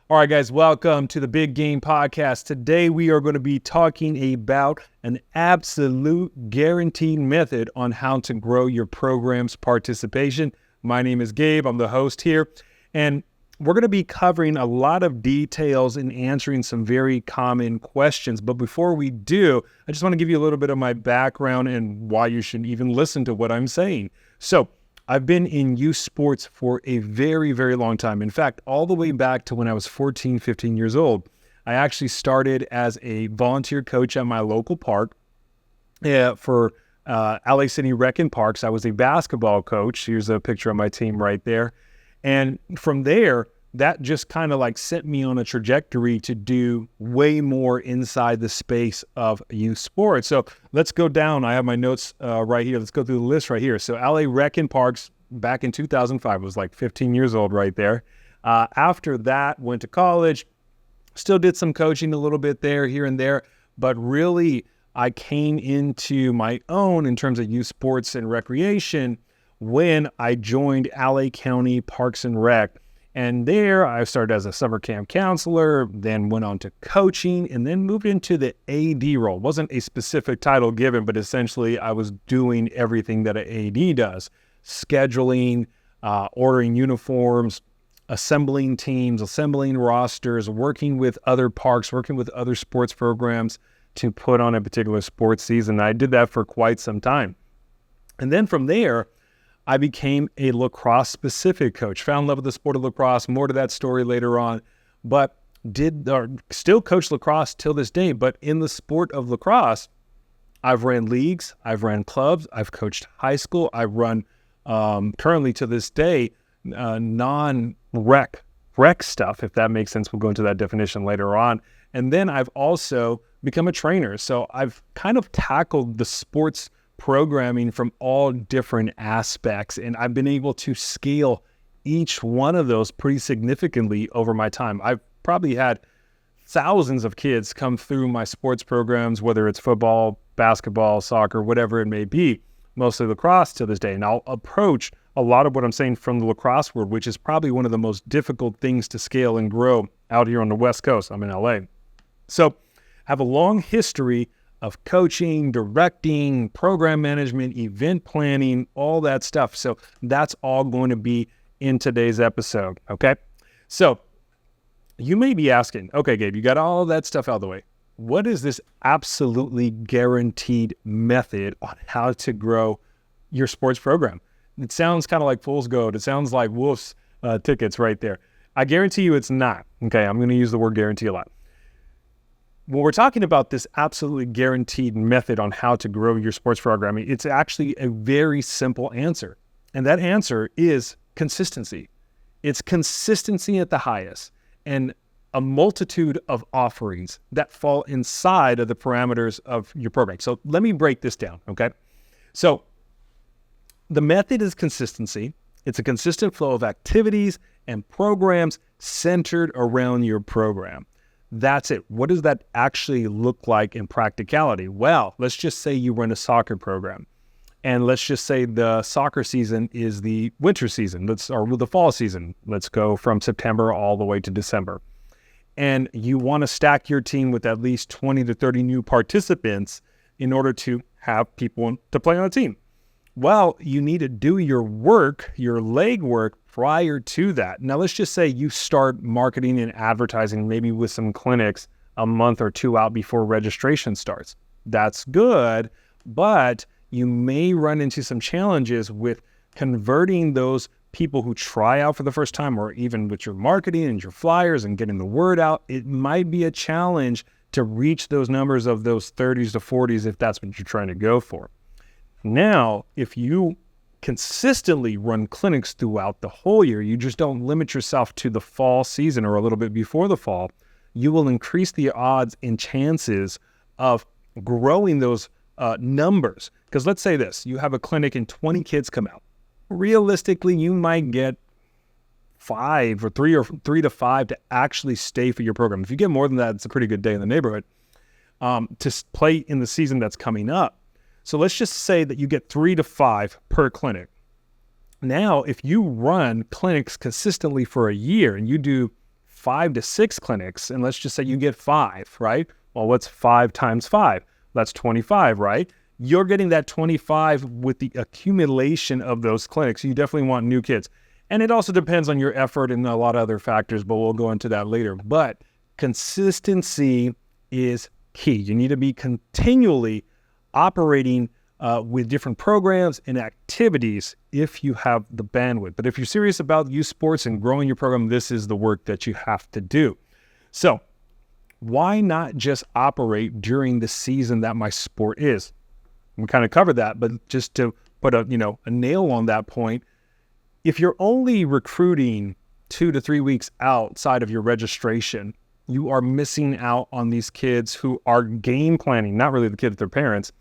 All right, guys, welcome to the Big Game Podcast. Today, we are going to be talking about an absolute guaranteed method on how to grow your program's participation. My name is Gabe. I'm the host here, and we're going to be covering a lot of details and answering some very common questions. But before we do, I just want to give you a little bit of my background and why you should even listen to what I'm saying. So, I've been in youth sports for a very, very long time. In fact, all the way back to when I was 14, 15 years old. I actually started as a volunteer coach at my local park for LA City Rec and Parks. I was a basketball coach. Here's a picture of my team right there. And from there, that just kind of like set me on a trajectory to do way more inside the space of youth sports. So let's go down. I have my notes right here. Let's go through the list right here. So LA Rec and Parks back in 2005, I was like 15 years old right there. After that, went to college, still did some coaching a little bit there, here and there, but really I came into my own in terms of youth sports and recreation when I joined LA County Parks and Rec. And there I started as a summer camp counselor, then went on to coaching, and then moved into the AD role. It wasn't a specific title given, but essentially I was doing everything that an AD does. Scheduling, ordering uniforms, assembling teams, assembling rosters, working with other parks, working with other sports programs to put on a particular sports season. I did that for quite some time. And then from there, I became a lacrosse-specific coach, fell in love with the sport of lacrosse, more to that story later on, but still coach lacrosse till this day. But in the sport of lacrosse, I've ran leagues, I've ran clubs, I've coached high school, I've run, currently to this day, non-rec stuff, if that makes sense. We'll go into that definition later on. And then I've also become a trainer. So I've kind of tackled the sports programming from all different aspects, and I've been able to scale each one of those pretty significantly over my time. I've probably had thousands of kids come through my sports programs, whether it's football, basketball, soccer, whatever it may be, mostly lacrosse to this day. And I'll approach a lot of what I'm saying from the lacrosse world, which is probably one of the most difficult things to scale and grow out here on the West Coast. I'm in LA. So I have a long history of coaching, directing, program management, event planning, all that stuff. So that's all going to be in today's episode, okay? So you may be asking, okay, Gabe, you got all that stuff out of the way. What is this absolutely guaranteed method on how to grow your sports program? It sounds kind of like fool's gold. It sounds like Wolf's tickets right there. I guarantee you it's not, okay? I'm going to use the word guarantee a lot. When we're talking about this absolutely guaranteed method on how to grow your sports programming, it's actually a very simple answer. And that answer is consistency. It's consistency at the highest and a multitude of offerings that fall inside of the parameters of your program. So let me break this down, okay? So the method is consistency. It's a consistent flow of activities and programs centered around your program. That's it. What does that actually look like in practicality? Well, let's just say you run a soccer program, and let's just say the soccer season is the winter season, or the fall season. Let's go from September all the way to December. And you want to stack your team with at least 20 to 30 new participants in order to have people to play on a team. Well, you need to do your work, your legwork, prior to that. Now, let's just say you start marketing and advertising, maybe with some clinics a month or two out before registration starts. That's good, but you may run into some challenges with converting those people who try out for the first time, or even with your marketing and your flyers and getting the word out. It might be a challenge to reach those numbers of those 30s to 40s if that's what you're trying to go for. Now, if you consistently run clinics throughout the whole year, you just don't limit yourself to the fall season or a little bit before the fall, you will increase the odds and chances of growing those numbers. Because let's say this, you have a clinic and 20 kids come out. Realistically, you might get three to five to actually stay for your program. If you get more than that, it's a pretty good day in the neighborhood to play in the season that's coming up. So let's just say that you get 3 to 5 per clinic. Now, if you run clinics consistently for a year and you do 5 to 6 clinics, and let's just say you get 5, right? Well, what's 5 times 5? That's 25, right? You're getting that 25 with the accumulation of those clinics. You definitely want new kids. And it also depends on your effort and a lot of other factors, but we'll go into that later. But consistency is key. You need to be continually operating with different programs and activities if you have the bandwidth. But if you're serious about youth sports and growing your program, this is the work that you have to do. So why not just operate during the season that my sport is? We kind of covered that, but just to put a nail on that point, if you're only recruiting 2 to 3 weeks outside of your registration, you are missing out on these kids who are game planning, not really the kids, their parents.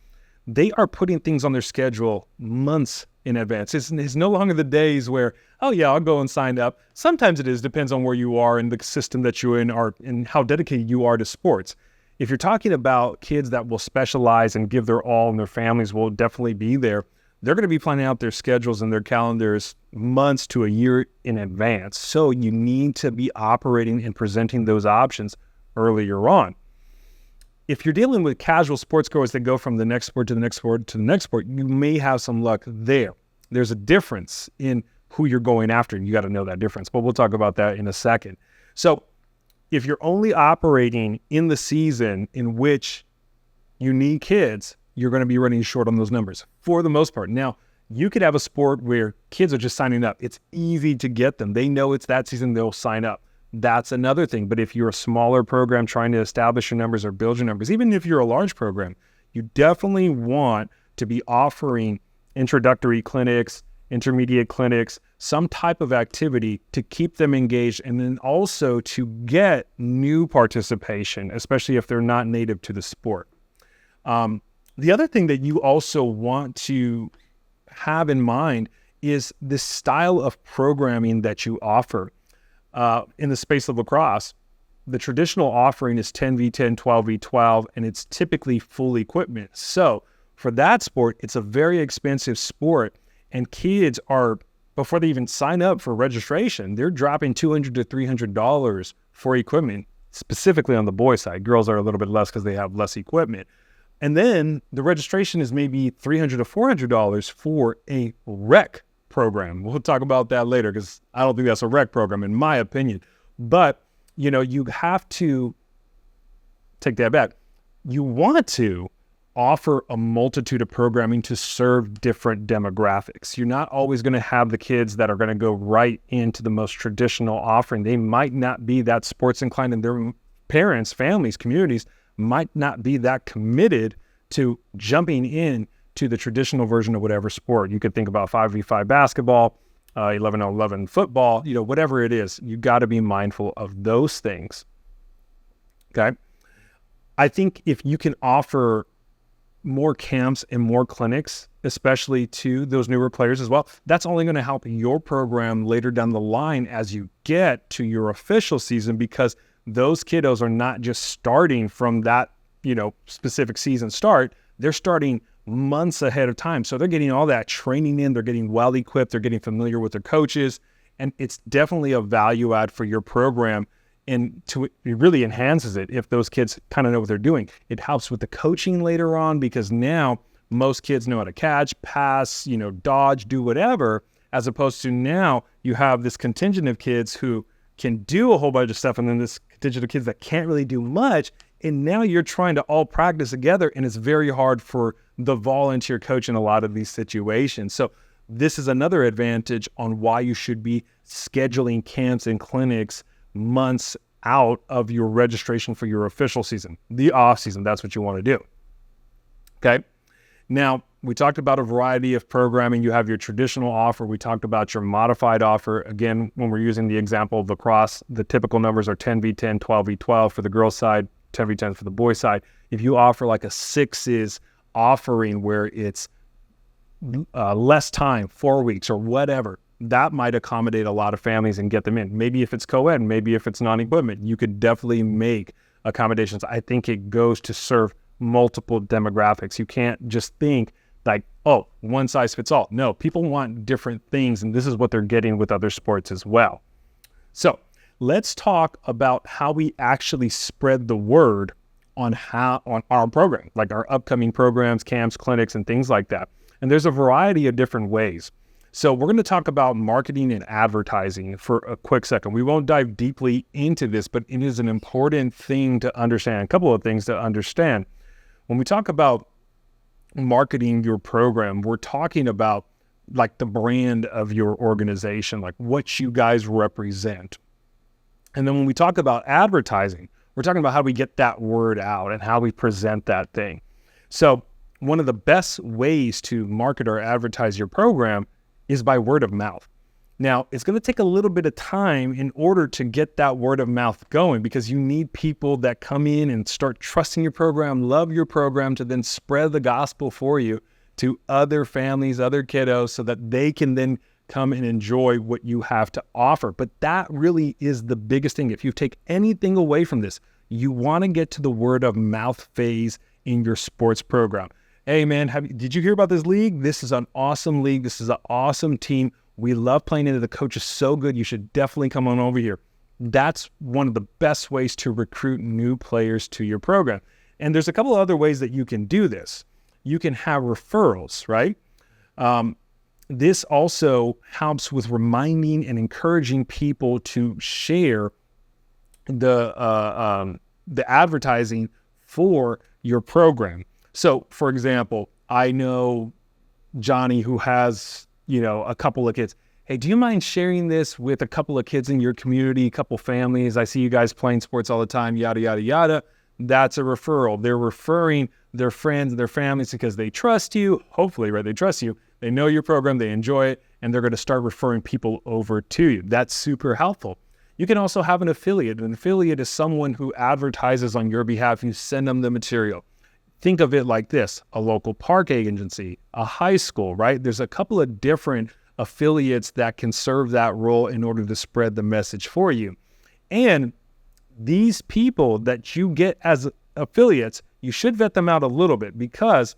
They are putting things on their schedule months in advance. It's no longer the days where, oh yeah, I'll go and sign up. Sometimes it is, depends on where you are in the system that you're in and how dedicated you are to sports. If you're talking about kids that will specialize and give their all and their families will definitely be there, they're going to be planning out their schedules and their calendars months to a year in advance. So you need to be operating and presenting those options earlier on. If you're dealing with casual sports goers that go from the next sport to the next sport to the next sport, you may have some luck there. There's a difference in who you're going after, and you got to know that difference. But we'll talk about that in a second. So if you're only operating in the season in which you need kids, you're going to be running short on those numbers for the most part. Now, you could have a sport where kids are just signing up. It's easy to get them. They know it's that season, they'll sign up. That's another thing. But if you're a smaller program trying to establish your numbers or build your numbers, even if you're a large program, you definitely want to be offering introductory clinics, intermediate clinics, some type of activity to keep them engaged, and then also to get new participation, especially if they're not native to the sport. The other thing that you also want to have in mind is the style of programming that you offer. In the space of lacrosse, the traditional offering is 10v10, 12v12, and it's typically full equipment. So for that sport, it's a very expensive sport, and kids are, before they even sign up for registration, they're dropping $200 to $300 for equipment, specifically on the boys' side. Girls are a little bit less because they have less equipment. And then the registration is maybe $300 to $400 for a rec program. We'll talk about that later because I don't think that's a rec program in my opinion. But, you have to take that back. You want to offer a multitude of programming to serve different demographics. You're not always going to have the kids that are going to go right into the most traditional offering. They might not be that sports inclined, and their parents, families, communities might not be that committed to jumping in to the traditional version of whatever sport. You could think about 5v5 basketball, 11-on-11 football, whatever it is. You got to be mindful of those things. Okay. I think if you can offer more camps and more clinics, especially to those newer players as well, that's only going to help your program later down the line as you get to your official season, because those kiddos are not just starting from that, specific season start. They're starting months ahead of time. So they're getting all that training in, they're getting well equipped, they're getting familiar with their coaches, and it's definitely a value add for your program. And it really enhances it if those kids kind of know what they're doing. It helps with the coaching later on, because now most kids know how to catch, pass, dodge, do whatever, as opposed to now you have this contingent of kids who can do a whole bunch of stuff, and then this contingent of kids that can't really do much. And now you're trying to all practice together, and it's very hard for the volunteer coach in a lot of these situations. So this is another advantage on why you should be scheduling camps and clinics months out of your registration for your official season. The off season, that's what you want to do. Okay. Now, we talked about a variety of programming. You have your traditional offer. We talked about your modified offer. Again, when we're using the example of lacrosse, the typical numbers are 10v10, 12v12 for the girls' side, 10v10 for the boys' side. If you offer like a sixes offering where it's less time, 4 weeks or whatever, that might accommodate a lot of families and get them in. Maybe if it's co-ed, maybe if it's non-equipment, you could definitely make accommodations. I think it goes to serve multiple demographics. You can't just think like, oh, one size fits all. No, people want different things, and this is what they're getting with other sports as well. So let's talk about how we actually spread the word on our program, like our upcoming programs, camps, clinics, and things like that. And there's a variety of different ways. So we're going to talk about marketing and advertising for a quick second. We won't dive deeply into this, but it is an important thing to understand. A couple of things to understand. When we talk about marketing your program, we're talking about like the brand of your organization, like what you guys represent. And then when we talk about advertising, we're talking about how we get that word out and how we present that thing. So one of the best ways to market or advertise your program is by word of mouth. Now, it's going to take a little bit of time in order to get that word of mouth going, because you need people that come in and start trusting your program, love your program, to then spread the gospel for you to other families, other kiddos, so that they can then come and enjoy what you have to offer. But that really is the biggest thing. If you take anything away from this, you want to get to the word of mouth phase in your sports program. Hey man, did you hear about this league? This is an awesome league. This is an awesome team. We love playing in it. The coach is so good. You should definitely come on over here. That's one of the best ways to recruit new players to your program. And there's a couple of other ways that you can do this. You can have referrals, right? This also helps with reminding and encouraging people to share the advertising for your program. So, for example, I know Johnny, who has, a couple of kids. Hey, do you mind sharing this with a couple of kids in your community, a couple families? I see you guys playing sports all the time, yada, yada, yada. That's a referral. They're referring their friends and their families because they trust you. Hopefully, right? They trust you. They know your program, they enjoy it, and they're going to start referring people over to you. That's super helpful. You can also have an affiliate. An affiliate is someone who advertises on your behalf. You send them the material. Think of it like this: a local park agency, a high school, right? There's a couple of different affiliates that can serve that role in order to spread the message for you. And these people that you get as affiliates, you should vet them out a little bit, because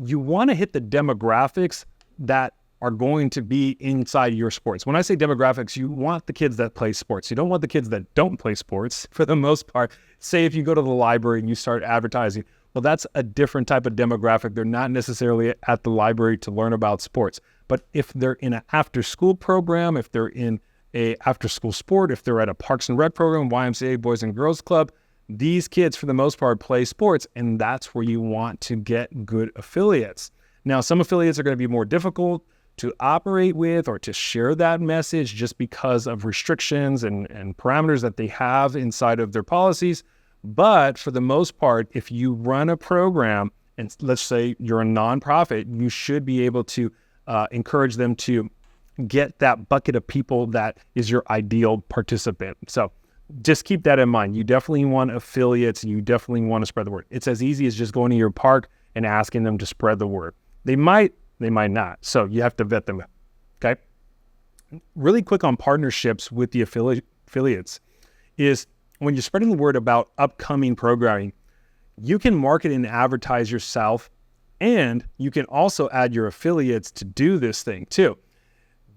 you want to hit the demographics that are going to be inside your sports. When I say demographics, you want the kids that play sports. You don't want the kids that don't play sports for the most part. Say if you go to the library and you start advertising, well, that's a different type of demographic. They're not necessarily at the library to learn about sports. But if they're in an after-school program, if they're in a after-school sport, if they're at a Parks and Rec program, YMCA, Boys and Girls Club, these kids, for the most part, play sports, and that's where you want to get good affiliates. Now, some affiliates are going to be more difficult to operate with or to share that message just because of restrictions and parameters that they have inside of their policies. But for the most part, if you run a program, and let's say you're a nonprofit, you should be able to encourage them to get that bucket of people that is your ideal participant. So just keep that in mind. You definitely want affiliates. You definitely want to spread the word. It's as easy as just going to your park and asking them to spread the word. They might not. So you have to vet them. Okay. Really quick on partnerships with the affiliates is when you're spreading the word about upcoming programming, you can market and advertise yourself, and you can also add your affiliates to do this thing too.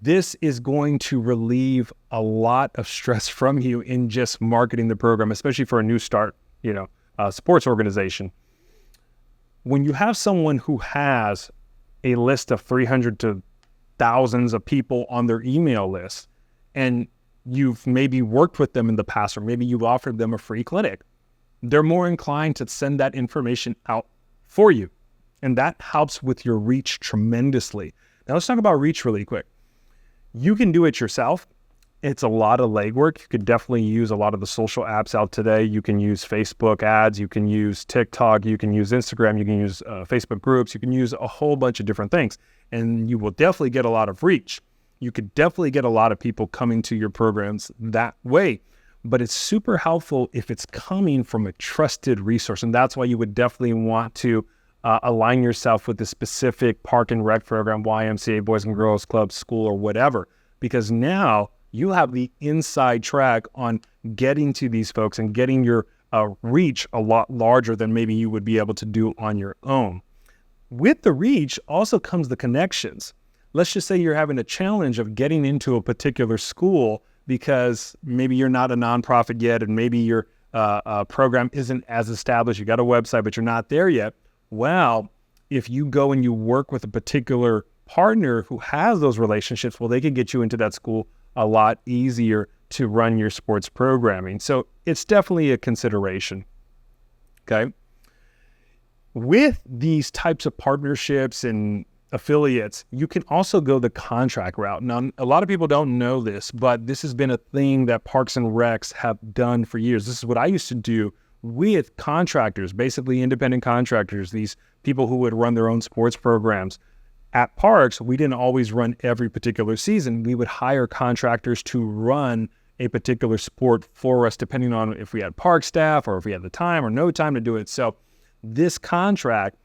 This is going to relieve a lot of stress from you in just marketing the program, especially for a new start, sports organization. When you have someone who has a list of 300 to thousands of people on their email list, and you've maybe worked with them in the past, or maybe you've offered them a free clinic, they're more inclined to send that information out for you. And that helps with your reach tremendously. Now let's talk about reach really quick. You can do it yourself. It's a lot of legwork. You could definitely use a lot of the social apps out today. You can use Facebook ads. You can use TikTok. You can use Instagram. You can use Facebook groups. You can use a whole bunch of different things. And you will definitely get a lot of reach. You could definitely get a lot of people coming to your programs that way. But it's super helpful if it's coming from a trusted resource. And that's why you would definitely want to align yourself with the specific Park and Rec program, YMCA, Boys and Girls Club, school, or whatever, because now you have the inside track on getting to these folks and getting your reach a lot larger than maybe you would be able to do on your own. With the reach also comes the connections. Let's just say you're having a challenge of getting into a particular school because maybe you're not a nonprofit yet, and maybe your program isn't as established. You got a website, but you're not there yet. Well, if you go and you work with a particular partner who has those relationships, well, they can get you into that school a lot easier to run your sports programming. So it's definitely a consideration. Okay. With these types of partnerships and affiliates, you can also go the contract route. Now, a lot of people don't know this, but this has been a thing that Parks and Recs have done for years. This is what I used to do with contractors, basically independent contractors, these people who would run their own sports programs. At Parks, we didn't always run every particular season. We would hire contractors to run a particular sport for us, depending on if we had park staff or if we had the time or no time to do it. So this contract,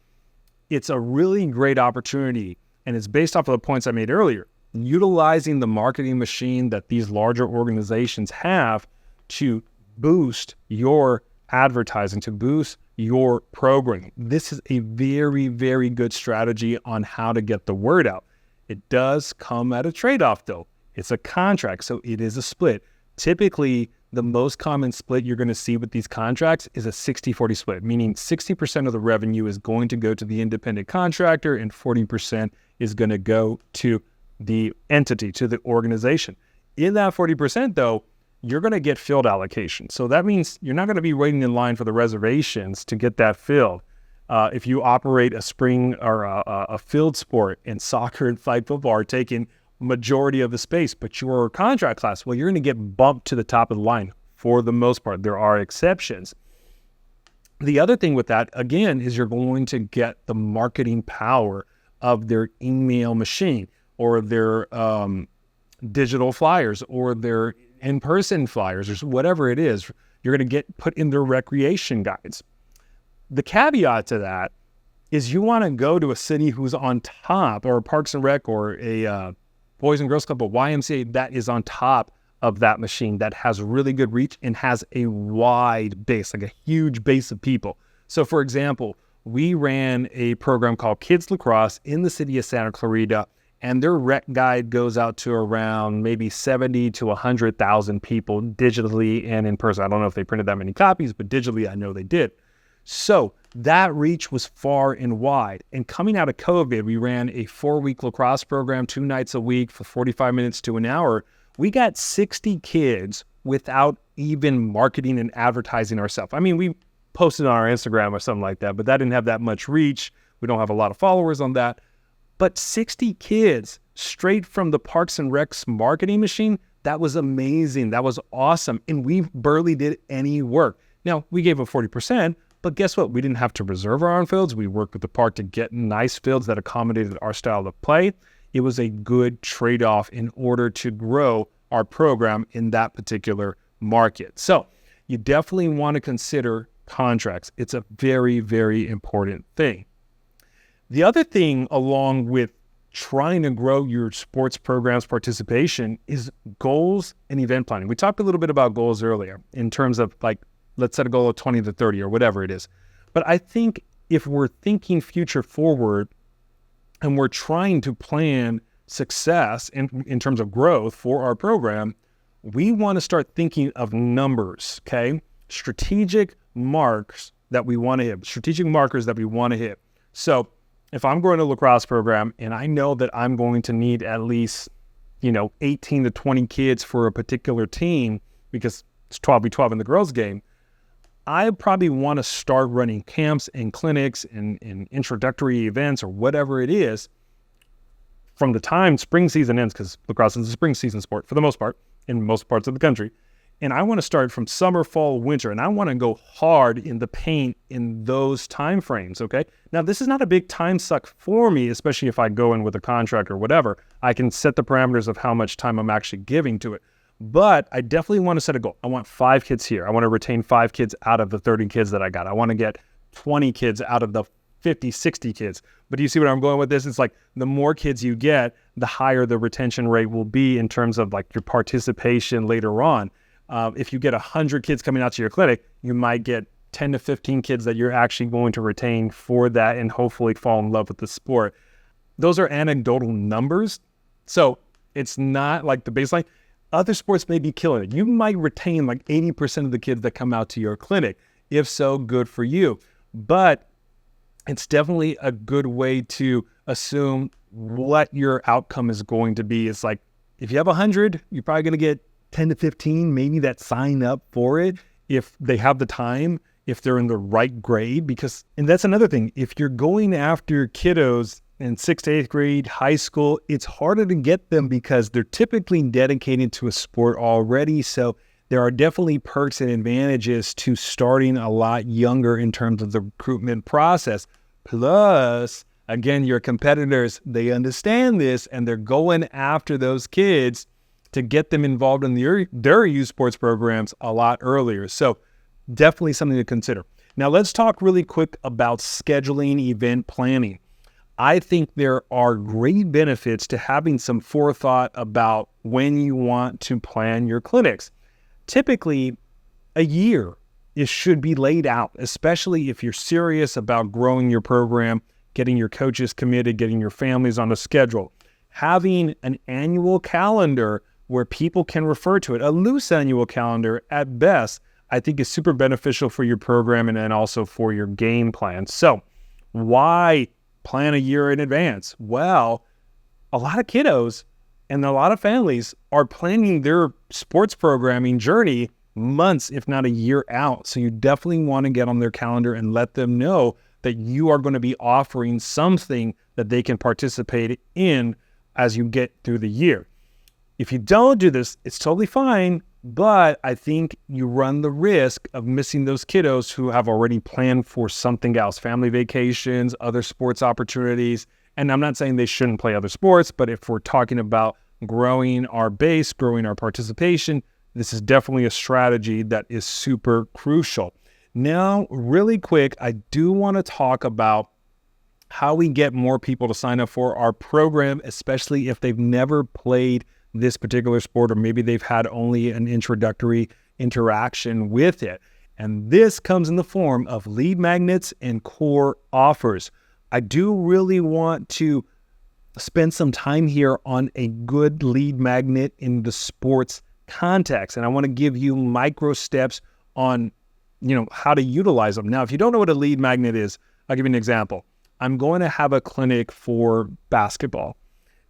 it's a really great opportunity, and it's based off of the points I made earlier, utilizing the marketing machine that these larger organizations have to boost your advertising, to boost your programming. This is a very, very good strategy on how to get the word out. It does come at a trade-off though. It's a contract, so it is a split. Typically, the most common split you're going to see with these contracts is a 60-40 split, meaning 60% of the revenue is going to go to the independent contractor and 40% is going to go to the entity, to the organization. In that 40% though, you're going to get field allocation. So that means you're not going to be waiting in line for the reservations to get that filled. If you operate a spring or a field sport, and soccer and flag football are taking majority of the space, but your contract class, well, you're going to get bumped to the top of the line for the most part. There are exceptions. The other thing with that, again, is you're going to get the marketing power of their email machine or their digital flyers or their in-person flyers or whatever it is. You're going to get put in their recreation guides. The caveat to that is you want to go to a city who's on top, or Parks and Rec, or a Boys and Girls Club, a YMCA that is on top of that machine, that has really good reach and has a wide base, like a huge base of people. So for example, we ran a program called Kids Lacrosse in the city of Santa Clarita, and their rec guide goes out to around maybe 70 to 100,000 people digitally and in person. I don't know if they printed that many copies, but digitally I know they did. So that reach was far and wide. And coming out of COVID, we ran a 4-week lacrosse program, 2 nights a week for 45 minutes to an hour. We got 60 kids without even marketing and advertising ourselves. I mean, we posted on our Instagram or something like that, but that didn't have that much reach. We don't have a lot of followers on that. But 60 kids straight from the Parks and Rec's marketing machine, that was amazing. That was awesome. And we barely did any work. Now, we gave them 40%, but guess what? We didn't have to reserve our own fields. We worked with the park to get nice fields that accommodated our style of play. It was a good trade-off in order to grow our program in that particular market. So you definitely want to consider contracts. It's a very, very important thing. The other thing, along with trying to grow your sports program's participation, is goals and event planning. We talked a little bit about goals earlier in terms of, like, let's set a goal of 20 to 30 or whatever it is. But I think if we're thinking future forward and we're trying to plan success in terms of growth for our program, we want to start thinking of numbers, okay? Strategic marks that we want to hit, strategic markers that we want to hit. So if I'm growing a lacrosse program and I know that I'm going to need at least, 18 to 20 kids for a particular team, because it's 12v12 in the girls game, I probably want to start running camps and clinics and introductory events or whatever it is from the time spring season ends, because lacrosse is a spring season sport for the most part in most parts of the country. And I want to start from summer, fall, winter, and I want to go hard in the paint in those time frames, okay? Now, this is not a big time suck for me, especially if I go in with a contract or whatever. I can set the parameters of how much time I'm actually giving to it. But I definitely want to set a goal. I want 5 kids here. I want to retain 5 kids out of the 30 kids that I got. I want to get 20 kids out of the 50, 60 kids. But do you see where I'm going with this? It's like the more kids you get, the higher the retention rate will be in terms of like your participation later on. If you get 100 kids coming out to your clinic, you might get 10 to 15 kids that you're actually going to retain for that and hopefully fall in love with the sport. Those are anecdotal numbers. So it's not like the baseline. Other sports may be killing it. You might retain like 80% of the kids that come out to your clinic. If so, good for you. But it's definitely a good way to assume what your outcome is going to be. It's like, if you have 100, you're probably going to get 10 to 15, maybe that sign up for it if they have the time, if they're in the right grade. And that's another thing. If you're going after kiddos in 6th to 8th grade, high school, it's harder to get them because they're typically dedicated to a sport already. So there are definitely perks and advantages to starting a lot younger in terms of the recruitment process. Plus, again, your competitors, they understand this and they're going after those kids to get them involved in their youth sports programs a lot earlier. So definitely something to consider. Now let's talk really quick about scheduling event planning. I think there are great benefits to having some forethought about when you want to plan your clinics. Typically, a year should be laid out, especially if you're serious about growing your program, getting your coaches committed, getting your families on a schedule. Having an annual calendar where people can refer to it, a loose annual calendar at best, I think is super beneficial for your program and then also for your game plan. So why plan a year in advance? Well, a lot of kiddos and a lot of families are planning their sports programming journey months, if not a year out. So you definitely want to get on their calendar and let them know that you are going to be offering something that they can participate in as you get through the year. If you don't do this, it's totally fine, but I think you run the risk of missing those kiddos who have already planned for something else, family vacations, other sports opportunities. And I'm not saying they shouldn't play other sports, but if we're talking about growing our base, growing our participation, this is definitely a strategy that is super crucial. Now, really quick, I do want to talk about how we get more people to sign up for our program, especially if they've never played this particular sport, or maybe they've had only an introductory interaction with it. And this comes in the form of lead magnets and core offers. I do really want to spend some time here on a good lead magnet in the sports context. And I want to give you micro steps on, how to utilize them. Now, if you don't know what a lead magnet is, I'll give you an example. I'm going to have a clinic for basketball.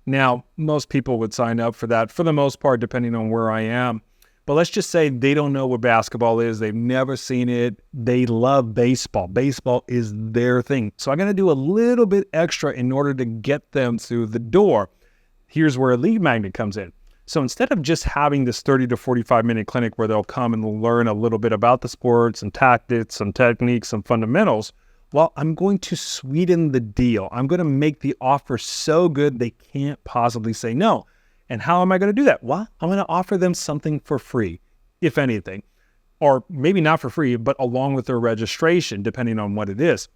Now, most people would sign up for that for the most part, depending on where I am. But let's just say they don't know what basketball is. They've never seen it. They love baseball. Baseball is their thing. So I'm going to do a little bit extra in order to get them through the door. Here's where a lead magnet comes in. So instead of just having this 30 to 45 minute clinic where they'll come and learn a little bit about the sports and tactics, some techniques, some fundamentals, well, I'm going to sweeten the deal. I'm going to make the offer so good they can't possibly say no. And how am I going to do that? Well, I'm going to offer them something for free, if anything, or maybe not for free, but along with their registration, depending on what it is.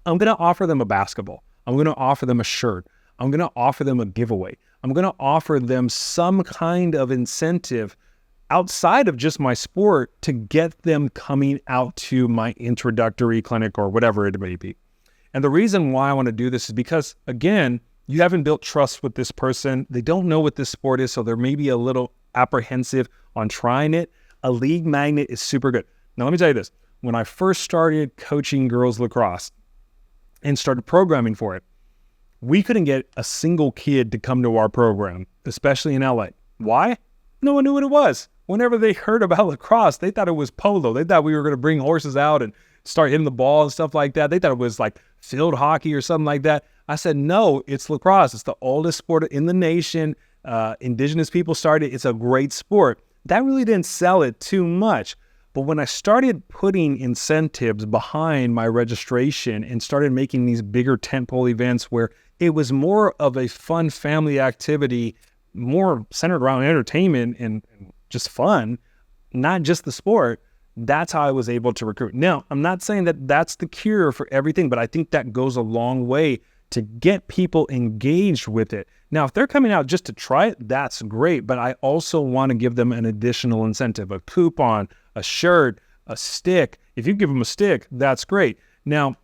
I'm going to offer them a basketball. I'm going to offer them a shirt. I'm going to offer them a giveaway. I'm going to offer them some kind of incentive outside of just my sport to get them coming out to my introductory clinic or whatever it may be. And the reason why I want to do this is because, again, you haven't built trust with this person. They don't know what this sport is, so they're maybe a little apprehensive on trying it. A lead magnet is super good. Now, let me tell you this. When I first started coaching girls lacrosse and started programming for it, we couldn't get a single kid to come to our program, especially in LA. Why? No one knew what it was. Whenever they heard about lacrosse, they thought it was polo. They thought we were going to bring horses out and start hitting the ball and stuff like that. They thought it was like field hockey or something like that. I said, no, it's lacrosse. It's the oldest sport in the nation. Indigenous people started. It's a great sport. That really didn't sell it too much. But when I started putting incentives behind my registration and started making these bigger tentpole events where it was more of a fun family activity, more centered around entertainment and just fun, not just the sport, that's how I was able to recruit. Now, I'm not saying that that's the cure for everything, but I think that goes a long way to get people engaged with it. Now, if they're coming out just to try it, that's great, but I also want to give them an additional incentive, a coupon, a shirt, a stick. If you give them a stick, that's great. Now,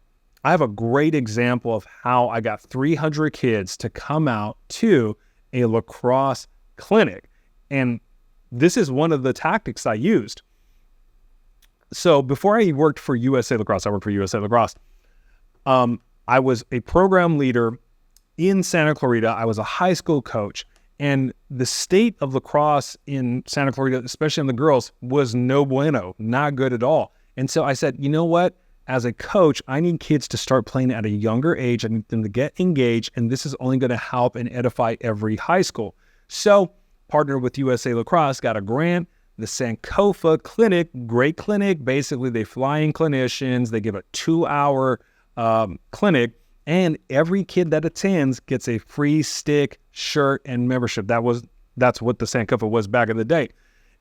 I have a great example of how I got 300 kids to come out to a lacrosse clinic. And this is one of the tactics I used. So before I worked for USA Lacrosse, I worked for USA Lacrosse. I was a program leader in Santa Clarita. I was a high school coach, and the state of lacrosse in Santa Clarita, especially on the girls, was no bueno, not good at all. And so I said, you know what? As a coach, I need kids to start playing at a younger age. I need them to get engaged, and this is only going to help and edify every high school. So partnered with USA Lacrosse, got a grant. The Sankofa Clinic, great clinic. Basically, they fly in clinicians. They give a 2-hour clinic, and every kid that attends gets a free stick, shirt, and membership. That's what the Sankofa was back in the day.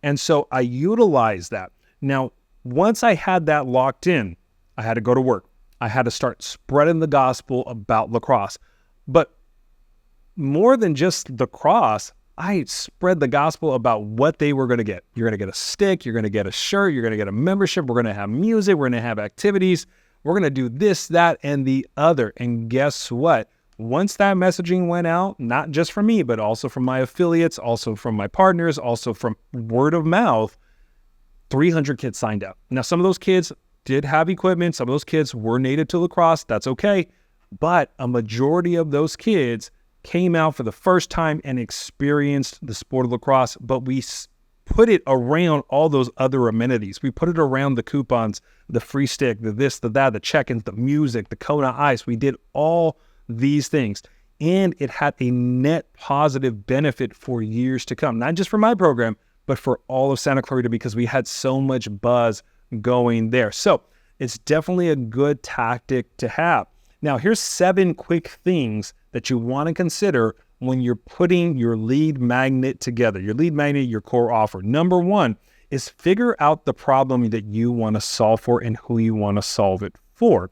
And so I utilized that. Now, once I had that locked in, I had to go to work. I had to start spreading the gospel about lacrosse. But more than just lacrosse, I spread the gospel about what they were going to get. You're going to get a stick, you're going to get a shirt, you're going to get a membership, we're going to have music, we're going to have activities, we're going to do this, that, and the other. And guess what? Once that messaging went out, not just from me, but also from my affiliates, also from my partners, also from word of mouth, 300 kids signed up. Now, some of those kids did have equipment. Some of those kids were native to lacrosse. That's okay. But a majority of those kids came out for the first time and experienced the sport of lacrosse, but we put it around all those other amenities. We put it around the coupons, the free stick, the this, the that, the check-ins, the music, the Kona ice. We did all these things, and it had a net positive benefit for years to come, not just for my program, but for all of Santa Clarita, because we had so much buzz going there. So it's definitely a good tactic to have. Now, here's 7 quick things that you want to consider when you're putting your lead magnet together, your core offer. Number 1 is figure out the problem that you want to solve for and who you want to solve it for.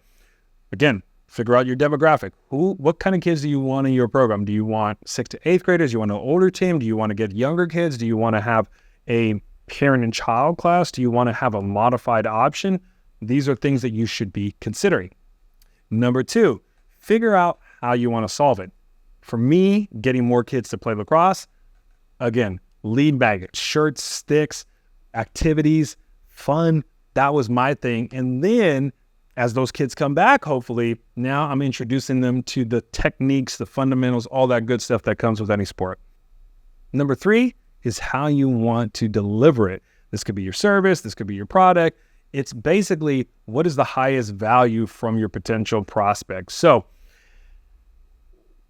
Again, figure out your demographic. What kind of kids do you want in your program? Do you want 6th to 8th graders? Do you want an older team? Do you want to get younger kids? Do you want to have a parent and child class? Do you want to have a modified option? These are things that you should be considering. Number 2, figure out how you want to solve it. For me, getting more kids to play lacrosse, again, lead magnet, shirts, sticks, activities, fun. That was my thing. And then as those kids come back, hopefully, now I'm introducing them to the techniques, the fundamentals, all that good stuff that comes with any sport. Number 3 is how you want to deliver it. This could be your service. This could be your product. It's basically what is the highest value from your potential prospects. So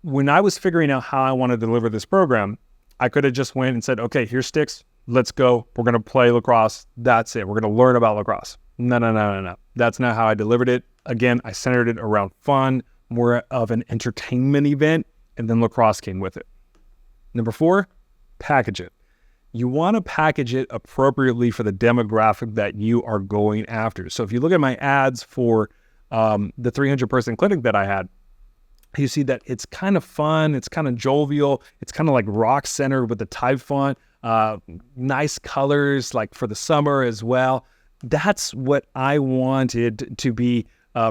when I was figuring out how I want to deliver this program, I could have just went and said, okay, here's sticks. Let's go. We're going to play lacrosse. That's it. We're going to learn about lacrosse. No. That's not how I delivered it. Again, I centered it around fun, more of an entertainment event, and then lacrosse came with it. Number 4, package it. You want to package it appropriately for the demographic that you are going after. So if you look at my ads for the 300-person clinic that I had, you see that it's kind of fun, it's kind of jovial, it's kind of like rock-centered with the type font, nice colors like for the summer as well. That's what I wanted to be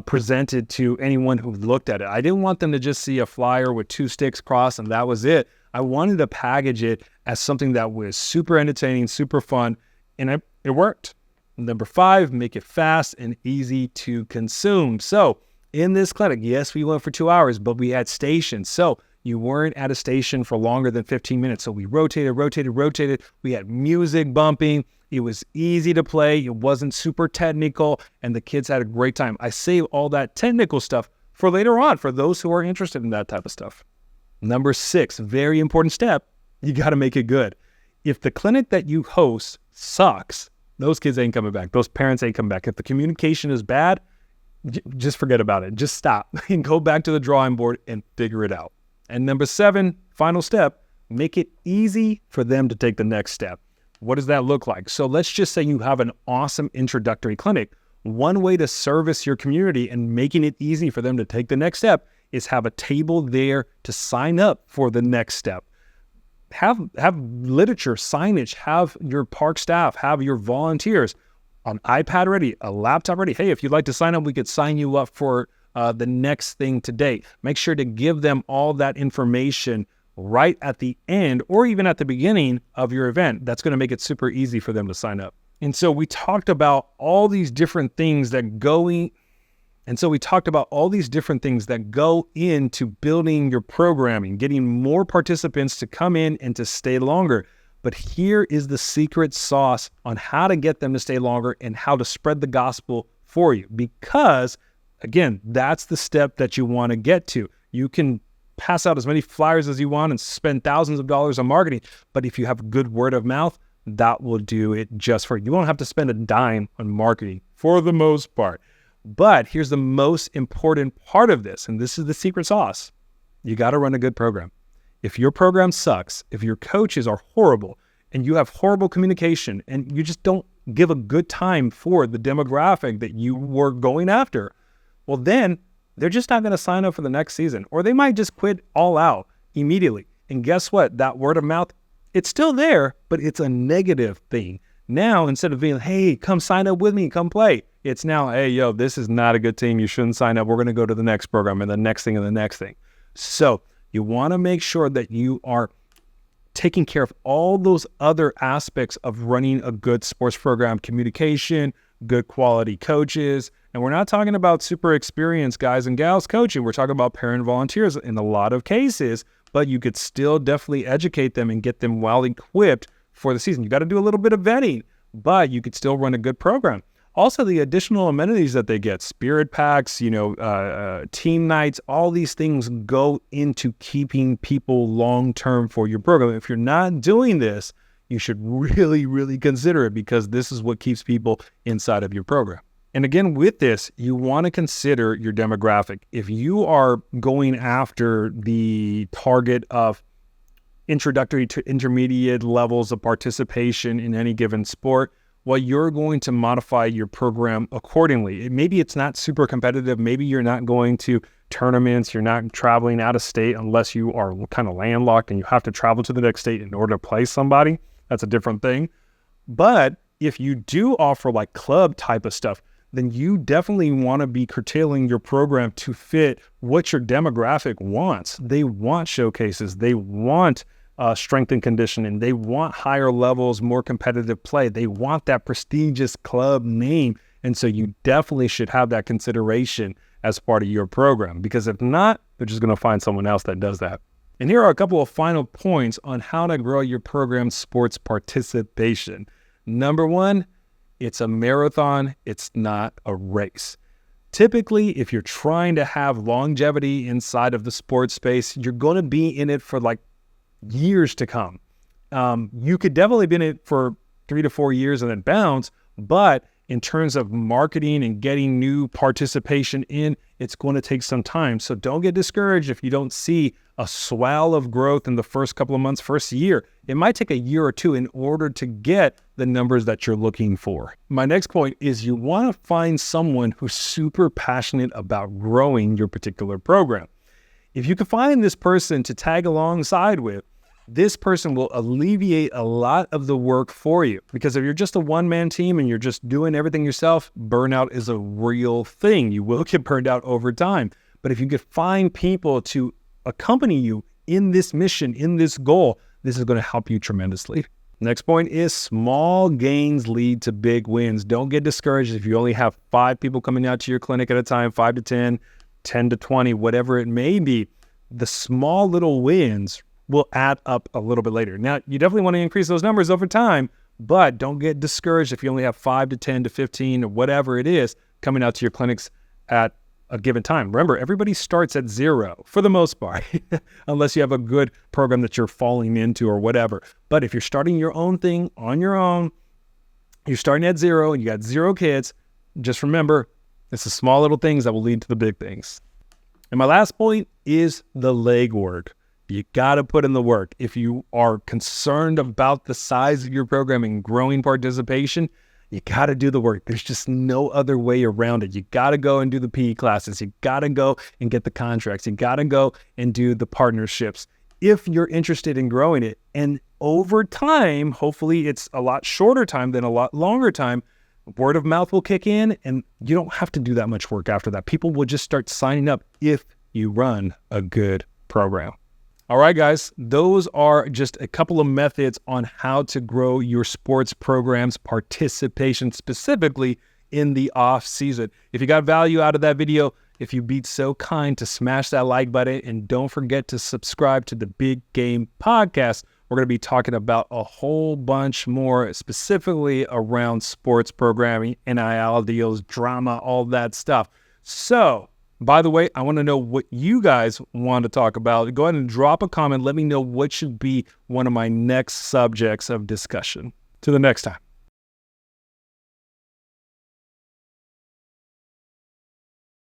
presented to anyone who looked at it. I didn't want them to just see a flyer with 2 sticks crossed and that was it. I wanted to package it as something that was super entertaining, super fun, and it worked. Number 5, make it fast and easy to consume. So in this clinic, yes, we went for 2 hours, but we had stations. So you weren't at a station for longer than 15 minutes. So we rotated. We had music bumping. It was easy to play. It wasn't super technical, and the kids had a great time. I save all that technical stuff for later on, for those who are interested in that type of stuff. Number 6, very important step, you got to make it good. If the clinic that you host sucks, those kids ain't coming back. Those parents ain't coming back. If the communication is bad, just forget about it. Just stop and go back to the drawing board and figure it out. And number 7, final step, make it easy for them to take the next step. What does that look like? So let's just say you have an awesome introductory clinic. One way to service your community and making it easy for them to take the next step is have a table there to sign up for the next step. Have literature, signage, have your park staff, have your volunteers on iPad ready, a laptop ready. Hey, if you'd like to sign up, we could sign you up for the next thing today. Make sure to give them all that information right at the end or even at the beginning of your event. That's going to make it super easy for them to sign up. And so we talked about all these different things that go into building your programming, getting more participants to come in and to stay longer. But here is the secret sauce on how to get them to stay longer and how to spread the gospel for you. Because, again, that's the step that you want to get to. You can pass out as many flyers as you want and spend thousands of dollars on marketing. But if you have good word of mouth, that will do it just for you. You won't have to spend a dime on marketing for the most part. But here's the most important part of this, and this is the secret sauce. You got to run a good program. If your program sucks, if your coaches are horrible, and you have horrible communication, and you just don't give a good time for the demographic that you were going after, well, then they're just not going to sign up for the next season, or they might just quit all out immediately. And guess what? That word of mouth, it's still there, but it's a negative thing. Now, instead of being, hey, come sign up with me, come play, it's now, hey, yo, this is not a good team. You shouldn't sign up. We're going to go to the next program and the next thing and the next thing. So you want to make sure that you are taking care of all those other aspects of running a good sports program: communication, good quality coaches. And we're not talking about super experienced guys and gals coaching. We're talking about parent volunteers in a lot of cases, but you could still definitely educate them and get them well equipped for the season. You got to do a little bit of vetting, but you could still run a good program. Also, the additional amenities that they get, spirit packs, team nights, all these things go into keeping people long-term for your program. If you're not doing this, you should really, really consider it, because this is what keeps people inside of your program. And again, with this, you want to consider your demographic. If you are going after the target of introductory to intermediate levels of participation in any given sport, well, you're going to modify your program accordingly. Maybe it's not super competitive. Maybe you're not going to tournaments. You're not traveling out of state unless you are kind of landlocked and you have to travel to the next state in order to play somebody. That's a different thing. But if you do offer like club type of stuff, then you definitely want to be curtailing your program to fit what your demographic wants. They want showcases. They want strength and conditioning. They want higher levels, more competitive play. They want that prestigious club name. And so you definitely should have that consideration as part of your program, because if not, they're just going to find someone else that does that. And here are a couple of final points on how to grow your program's sports participation. Number one, it's a marathon. It's not a race. Typically, if you're trying to have longevity inside of the sports space, you're going to be in it for like years to come. You could definitely be in it for 3 to 4 years and then bounce, but in terms of marketing and getting new participation in, it's going to take some time. So don't get discouraged if you don't see a swell of growth in the first couple of months, first year. It might take a year or two in order to get the numbers that you're looking for. My next point is you want to find someone who's super passionate about growing your particular program. If you can find this person to tag alongside with, this person will alleviate a lot of the work for you. Because if you're just a one-man team and you're just doing everything yourself, burnout is a real thing. You will get burned out over time. But if you could find people to accompany you in this mission, in this goal, this is going to help you tremendously. Next point is small gains lead to big wins. Don't get discouraged if you only have 5 people coming out to your clinic at a time, 5 to 10, 10 to 20, whatever it may be. The small little wins will add up a little bit later. Now, you definitely want to increase those numbers over time, but don't get discouraged if you only have 5 to 10 to 15 or whatever it is coming out to your clinics at a given time. Remember, everybody starts at 0 for the most part, unless you have a good program that you're falling into or whatever. But if you're starting your own thing on your own, you're starting at 0 and you got 0 kids, just remember, it's the small little things that will lead to the big things. And my last point is the legwork. You got to put in the work. If you are concerned about the size of your program and growing participation, you got to do the work. There's just no other way around it. You got to go and do the PE classes. You got to go and get the contracts. You got to go and do the partnerships if you're interested in growing it. And over time, hopefully it's a lot shorter time than a lot longer time, word of mouth will kick in and you don't have to do that much work after that. People will just start signing up if you run a good program. All right, guys, those are just a couple of methods on how to grow your sports programs participation, specifically in the off season. If you got value out of that video, if you'd be so kind to smash that like button, and don't forget to subscribe to the Big Game Podcast. We're going to be talking about a whole bunch more specifically around sports programming, NIL deals, drama, all that stuff. So, by the way, I want to know what you guys want to talk about. Go ahead and drop a comment. Let me know what should be one of my next subjects of discussion. Till the next time.